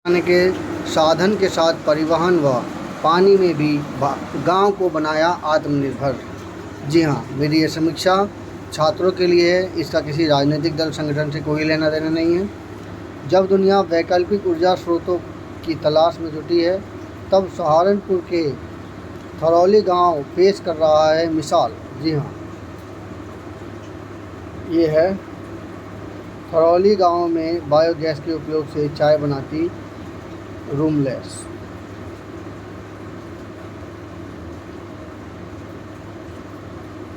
आने के साधन के साथ परिवहन व पानी में भी गांव को बनाया आत्मनिर्भर। जी हाँ, मेरी ये समीक्षा छात्रों के लिए है। इसका किसी राजनीतिक दल संगठन से कोई लेना देना नहीं है। जब दुनिया वैकल्पिक ऊर्जा स्रोतों की तलाश में जुटी है, तब सहारनपुर के थरौली गांव पेश कर रहा है मिसाल। जी हाँ, ये है थरौली गांव में बायोगैस के उपयोग से चाय बनाती रूमलेस।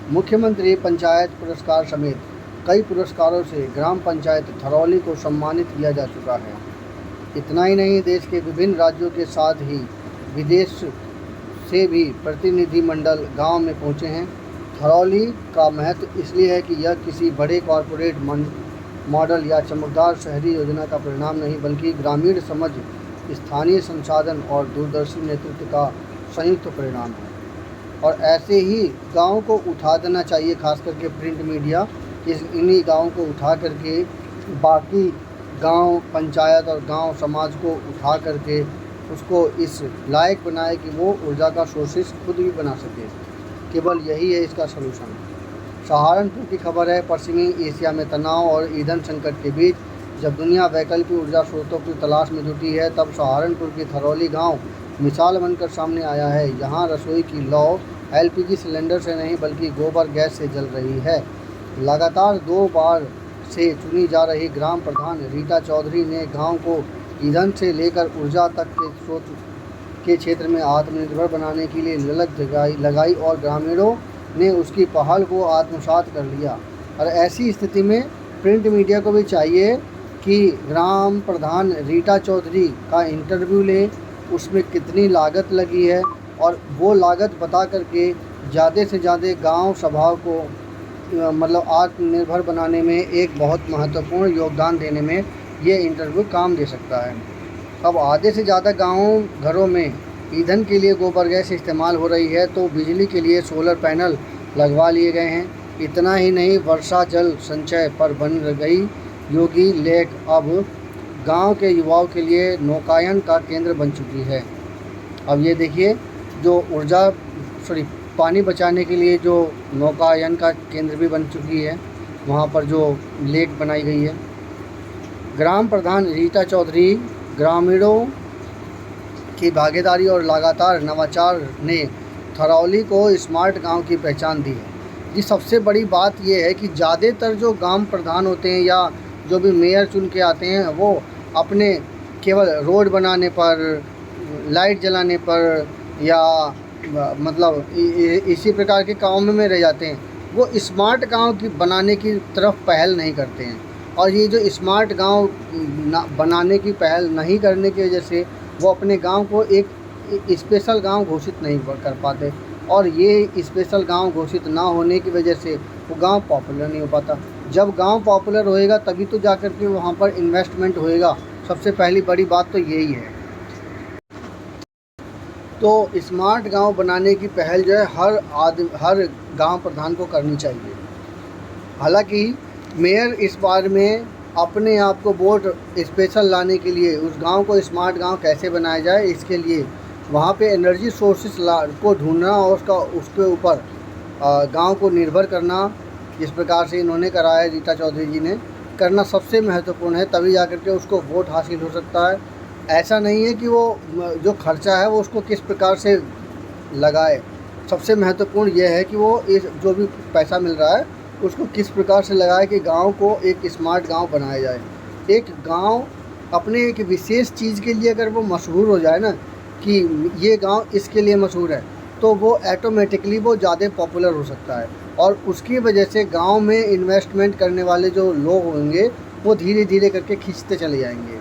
मुख्यमंत्री पंचायत पुरस्कार समेत कई पुरस्कारों से ग्राम पंचायत थरौली को सम्मानित किया जा चुका है। इतना ही नहीं, देश के विभिन्न राज्यों के साथ ही विदेश से भी प्रतिनिधिमंडल गांव में पहुंचे हैं। थरौली का महत्व इसलिए है कि यह किसी बड़े कॉरपोरेट मॉडल या चमकदार शहरी योजना का परिणाम नहीं, बल्कि ग्रामीण समझ, स्थानीय संसाधन और दूरदर्शी नेतृत्व का संयुक्त परिणाम है। और ऐसे ही गाँव को उठा देना चाहिए, खास करके प्रिंट मीडिया इन्हीं गाँव को उठा करके बाकी गांव पंचायत और गांव समाज को उठा करके उसको इस लायक बनाए कि वो ऊर्जा का सोर्सेस खुद भी बना सके। केवल यही है इसका सलूशन। सहारनपुर की खबर है। पश्चिमी एशिया में तनाव और ईंधन संकट के बीच जब दुनिया वैकल्पिक ऊर्जा स्रोतों की तलाश में जुटी है, तब सहारनपुर की थरौली गांव मिसाल बनकर सामने आया है। यहाँ रसोई की लौ LPG सिलेंडर से नहीं, बल्कि गोबर गैस से जल रही है। लगातार 2 बार से चुनी जा रही ग्राम प्रधान रीटा चौधरी ने गांव को ईंधन से लेकर ऊर्जा तक के स्रोत के क्षेत्र में आत्मनिर्भर बनाने के लिए ललक लगाई और ग्रामीणों ने उसकी पहल को आत्मसात कर लिया। और ऐसी स्थिति में प्रिंट मीडिया को भी चाहिए कि ग्राम प्रधान रीटा चौधरी का इंटरव्यू लें, उसमें कितनी लागत लगी है और वो लागत बता करके ज़्यादा से ज़्यादा गांव सभा को मतलब आत्मनिर्भर बनाने में एक बहुत महत्वपूर्ण योगदान देने में ये इंटरव्यू काम दे सकता है। अब आधे से ज़्यादा घरों में ईंधन के लिए गोबर गैस इस्तेमाल हो रही है, तो बिजली के लिए सोलर पैनल लगवा लिए गए हैं। इतना ही नहीं, वर्षा जल संचय पर बन गई योगी लेक अब गांव के युवाओं के लिए नौकायन का केंद्र बन चुकी है। अब ये देखिए, जो पानी बचाने के लिए जो नौकायन का केंद्र भी बन चुकी है, वहाँ पर जो लेक बनाई गई है। ग्राम प्रधान रीटा चौधरी ग्रामीणों की भागीदारी और लगातार नवाचार ने थरौली को स्मार्ट गांव की पहचान दी है। जी, सबसे बड़ी बात यह है कि ज़्यादातर जो ग्राम प्रधान होते हैं या जो भी मेयर चुन के आते हैं, वो अपने केवल रोड बनाने पर, लाइट जलाने पर या मतलब इसी प्रकार के कामों में रह जाते हैं। वो स्मार्ट गांव की बनाने की तरफ पहल नहीं करते हैं। और ये जो स्मार्ट गांव बनाने की पहल नहीं करने की वजह से वो अपने गांव को एक स्पेशल गांव घोषित नहीं कर पाते। और ये स्पेशल गांव घोषित ना होने की वजह से वो गांव पॉपुलर नहीं हो पाता। जब गांव पॉपुलर होएगा तभी तो जाकर के वहाँ पर इन्वेस्टमेंट होएगा। सबसे पहली बड़ी बात तो यही है। तो स्मार्ट गांव बनाने की पहल जो है हर गांव प्रधान को करनी चाहिए। हालांकि मेयर इस बारे में अपने आप को वोट स्पेशल लाने के लिए उस गांव को स्मार्ट गांव कैसे बनाया जाए, इसके लिए वहां पे एनर्जी सोर्सेस को ढूंढना और उसके ऊपर गांव को निर्भर करना, जिस प्रकार से इन्होंने करा है, रीटा चौधरी जी ने करना, सबसे महत्वपूर्ण है। तभी जाकर के उसको वोट हासिल हो सकता है। ऐसा नहीं है कि वो जो खर्चा है वो उसको किस प्रकार से लगाए। सबसे महत्वपूर्ण यह है कि वो इस जो भी पैसा मिल रहा है उसको किस प्रकार से लगाए कि गांव को एक स्मार्ट गांव बनाया जाए। एक गांव अपने एक विशेष चीज़ के लिए अगर वो मशहूर हो जाए ना, कि ये गांव इसके लिए मशहूर है, तो वो ऑटोमेटिकली वो ज़्यादा पॉपुलर हो सकता है। और उसकी वजह से गांव में इन्वेस्टमेंट करने वाले जो लोग होंगे वो धीरे धीरे करके खींचते चले जाएंगे।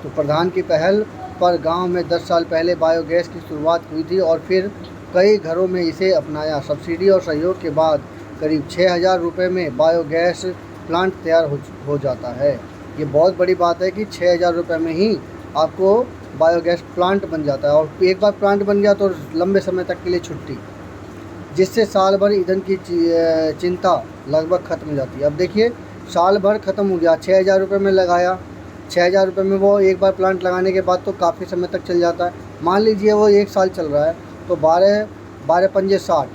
तो प्रधान की पहल पर गांव में 10 साल पहले बायोगैस की शुरुआत हुई थी और फिर कई घरों में इसे अपनाया। सब्सिडी और सहयोग के बाद करीब 6,000 रुपये में बायोगैस प्लांट तैयार हो जाता है। ये बहुत बड़ी बात है कि 6,000 रुपये में ही आपको बायोगैस प्लांट बन जाता है। और एक बार प्लांट बन गया तो लंबे समय तक के लिए छुट्टी, जिससे साल भर ईंधन की चिंता लगभग ख़त्म हो जाती है। अब देखिए, साल भर ख़त्म हो गया, 6,000 रुपये में लगाया, 6,000 रुपये में वो एक बार प्लांट लगाने के बाद तो काफ़ी समय तक चल जाता है। मान लीजिए वो 1 साल चल रहा है तो 12 12 पंजे 60,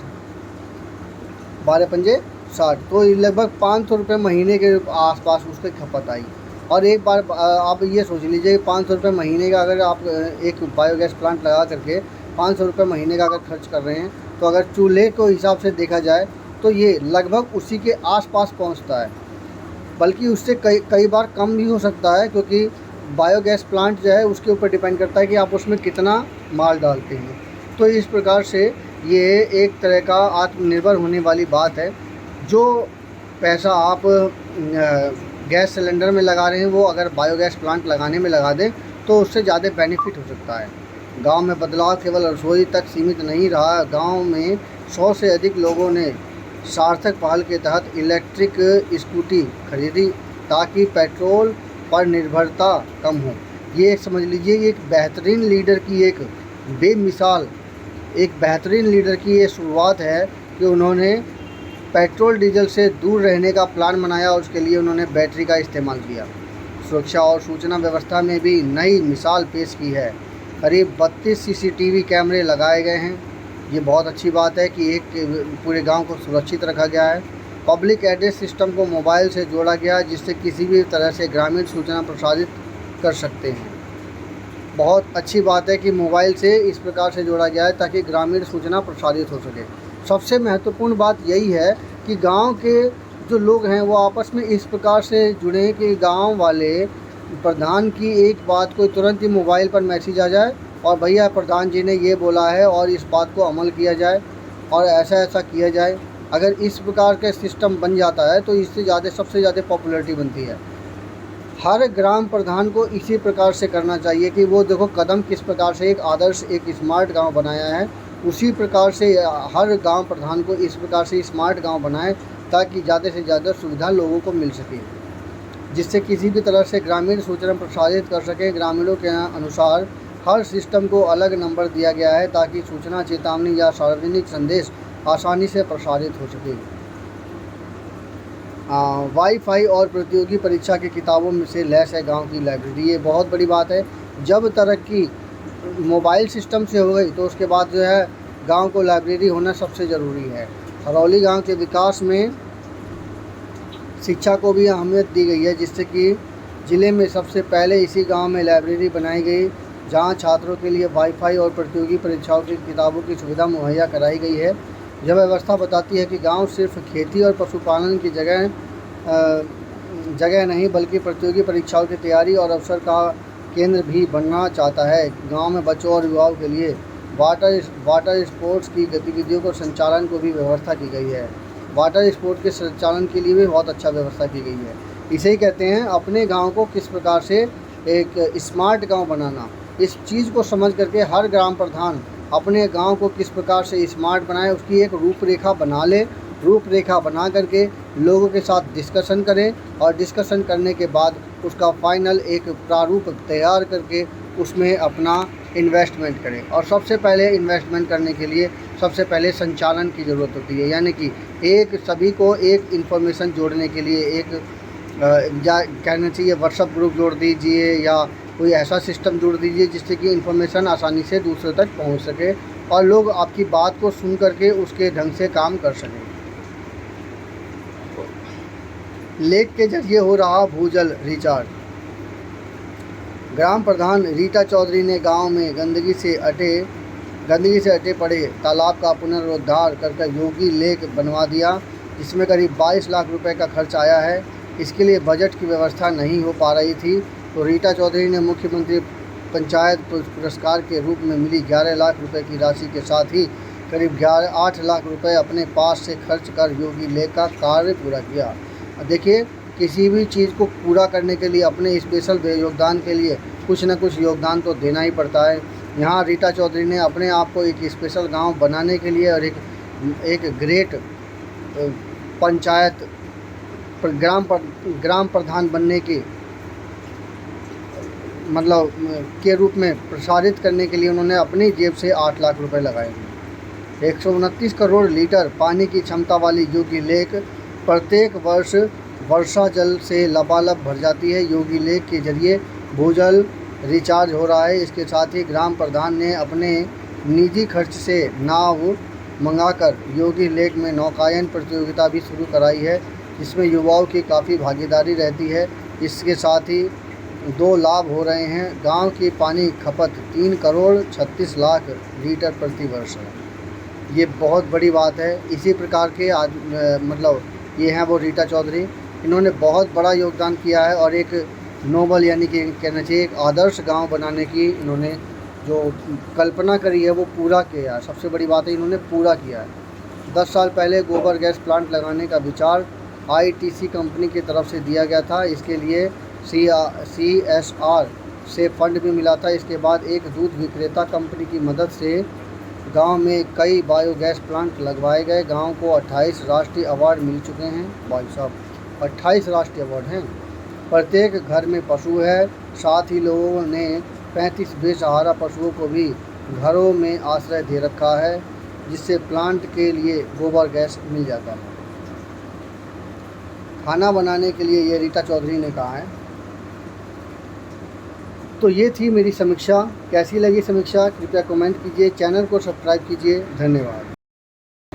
12 पंजे 60, तो लगभग 500 रुपये महीने के आसपास उसकी खपत आई। और एक बार आप ये सोच लीजिए कि 500 रुपये महीने का अगर आप एक बायोगैस प्लांट लगा करके 500 रुपये महीने का अगर खर्च कर रहे हैं, तो अगर चूल्हे को हिसाब से देखा जाए तो ये लगभग उसी के आसपास पहुंचता है, बल्कि उससे कई बार कम भी हो सकता है, क्योंकि बायोगैस प्लांट जो है उसके ऊपर डिपेंड करता है कि आप उसमें कितना माल डालते हैं। तो इस प्रकार से ये एक तरह का आत्मनिर्भर होने वाली बात है। जो पैसा आप गैस सिलेंडर में लगा रहे हैं वो अगर बायोगैस प्लांट लगाने में लगा दें तो उससे ज़्यादा बेनिफिट हो सकता है। गांव में बदलाव केवल रसोई तक सीमित नहीं रहा। गांव में 100 से अधिक लोगों ने सार्थक पहल के तहत इलेक्ट्रिक स्कूटी खरीदी ताकि पेट्रोल पर निर्भरता कम हो। ये एक समझ लीजिए एक बेहतरीन लीडर की एक बेमिसाल बेहतरीन लीडर की ये शुरुआत है कि उन्होंने पेट्रोल डीजल से दूर रहने का प्लान बनाया और उसके लिए उन्होंने बैटरी का इस्तेमाल किया। सुरक्षा और सूचना व्यवस्था में भी नई मिसाल पेश की है। करीब 32 सीसीटीवी कैमरे लगाए गए हैं। ये बहुत अच्छी बात है कि एक पूरे गांव को सुरक्षित रखा गया है। पब्लिक एड्रेस सिस्टम को मोबाइल से जोड़ा गया जिससे किसी भी तरह से ग्रामीण सूचना प्रसारित कर सकते हैं। बहुत अच्छी बात है कि मोबाइल से इस प्रकार से जोड़ा गया है ताकि ग्रामीण सूचना प्रसारित हो सके। सबसे महत्वपूर्ण बात यही है कि गांव के जो लोग हैं वो आपस में इस प्रकार से जुड़े हैं कि गांव वाले प्रधान की एक बात को तुरंत ही मोबाइल पर मैसेज आ जाए और भैया प्रधान जी ने ये बोला है और इस बात को अमल किया जाए और ऐसा ऐसा किया जाए। अगर इस प्रकार का सिस्टम बन जाता है तो इससे सबसे ज़्यादा पॉपुलैरिटी बनती है। हर ग्राम प्रधान को इसी प्रकार से करना चाहिए कि वो देखो कदम किस प्रकार से एक आदर्श एक स्मार्ट गांव बनाया है, उसी प्रकार से हर गांव प्रधान को इस प्रकार से स्मार्ट गांव बनाए ताकि ज़्यादा से ज़्यादा सुविधा लोगों को मिल सके, जिससे किसी भी तरह से ग्रामीण सूचना प्रसारित कर सकें। ग्रामीणों के अनुसार हर सिस्टम को अलग नंबर दिया गया है ताकि सूचना, चेतावनी या सार्वजनिक संदेश आसानी से प्रसारित हो सके। वाईफाई और प्रतियोगी परीक्षा की किताबों में से लैस है गांव की लाइब्रेरी। ये बहुत बड़ी बात है। जब तरक्की मोबाइल सिस्टम से हो गई तो उसके बाद जो है गांव को लाइब्रेरी होना सबसे ज़रूरी है। थरौली गांव के विकास में शिक्षा को भी अहमियत दी गई है, जिससे कि ज़िले में सबसे पहले इसी गांव में लाइब्रेरी बनाई गई जहां छात्रों के लिए वाईफाई और प्रतियोगी परीक्षाओं की किताबों की सुविधा मुहैया कराई गई है। यह व्यवस्था बताती है कि गांव सिर्फ खेती और पशुपालन की जगह नहीं बल्कि प्रतियोगी परीक्षाओं की तैयारी और अवसर का केंद्र भी बनना चाहता है। गांव में बच्चों और युवाओं के लिए वाटर स्पोर्ट्स की गतिविधियों को संचालन को भी व्यवस्था की गई है। वाटर स्पोर्ट्स के संचालन के लिए भी बहुत अच्छा व्यवस्था की गई है। इसे ही कहते हैं अपने गाँव को किस प्रकार से एक स्मार्ट गाँव बनाना। इस चीज़ को समझ करके हर ग्राम प्रधान अपने गांव को किस प्रकार से स्मार्ट बनाए उसकी एक रूपरेखा बना ले। रूपरेखा बना करके लोगों के साथ डिस्कशन करें और डिस्कशन करने के बाद उसका फाइनल एक प्रारूप तैयार करके उसमें अपना इन्वेस्टमेंट करें। और सबसे पहले इन्वेस्टमेंट करने के लिए सबसे पहले संचालन की ज़रूरत होती है, यानी कि एक सभी को एक इन्फॉर्मेशन जोड़ने के लिए एक कहना चाहिए व्हाट्सएप ग्रुप जोड़ दीजिए या कोई ऐसा सिस्टम जोड़ दीजिए जिससे कि इन्फॉर्मेशन आसानी से दूसरे तक पहुंच सके और लोग आपकी बात को सुन करके उसके ढंग से काम कर सकें। लेक के जरिए हो रहा भूजल रिचार्ज। ग्राम प्रधान रीटा चौधरी ने गांव में गंदगी से अटे पड़े तालाब का पुनरुद्धार कर योगी लेक बनवा दिया, जिसमें करीब 22 लाख रुपए का खर्च आया है। इसके लिए बजट की व्यवस्था नहीं हो पा रही थी तो रीटा चौधरी ने मुख्यमंत्री पंचायत पुरस्कार के रूप में मिली 11 लाख रुपए की राशि के साथ ही करीब 8 लाख रुपए अपने पास से खर्च कर योगी लेक का कार्य पूरा किया। देखिए, किसी भी चीज़ को पूरा करने के लिए अपने स्पेशल योगदान के लिए कुछ न कुछ योगदान तो देना ही पड़ता है। यहाँ रीटा चौधरी ने अपने आप को एक स्पेशल गांव बनाने के लिए और एक ग्रेट पंचायत ग्राम प्रधान बनने के के रूप में प्रसारित करने के लिए उन्होंने अपनी जेब से 8 लाख रुपए लगाए हैं। 129 करोड़ लीटर पानी की क्षमता वाली योगी लेक प्रत्येक वर्ष वर्षा जल से लबालब भर जाती है। योगी लेक के जरिए भूजल रिचार्ज हो रहा है। इसके साथ ही ग्राम प्रधान ने अपने निजी खर्च से नाव मंगाकर योगी लेक में नौकायन प्रतियोगिता भी शुरू कराई है, जिसमें युवाओं की काफ़ी भागीदारी रहती है। इसके साथ ही 2 लाभ हो रहे हैं। गांव की पानी खपत 3 करोड़ 36 लाख लीटर प्रति वर्ष है। ये बहुत बड़ी बात है। इसी प्रकार के मतलब ये हैं वो रीटा चौधरी, इन्होंने बहुत बड़ा योगदान किया है और एक नोबल यानी कि कहना चाहिए एक आदर्श गांव बनाने की इन्होंने जो कल्पना करी है वो पूरा किया है। सबसे बड़ी बात है इन्होंने पूरा किया है। 10 साल पहले गोबर गैस प्लांट लगाने का विचार ITC कंपनी की तरफ से दिया गया था। इसके लिए CSR से फंड भी मिला था। इसके बाद एक दूध विक्रेता कंपनी की मदद से गांव में कई बायोगैस प्लांट लगवाए गए। गांव को 28 राष्ट्रीय अवार्ड मिल चुके हैं। भाई साहब 28 राष्ट्रीय अवार्ड हैं। प्रत्येक घर में पशु है। साथ ही लोगों ने 35 बेसहारा पशुओं को भी घरों में आश्रय दे रखा है, जिससे प्लांट के लिए गोबर गैस मिल जाता है। खाना बनाने के लिए ये रीटा चौधरी ने कहा है। तो ये थी मेरी समीक्षा। कैसी लगी समीक्षा कृपया कमेंट कीजिए, चैनल को सब्सक्राइब कीजिए। धन्यवाद।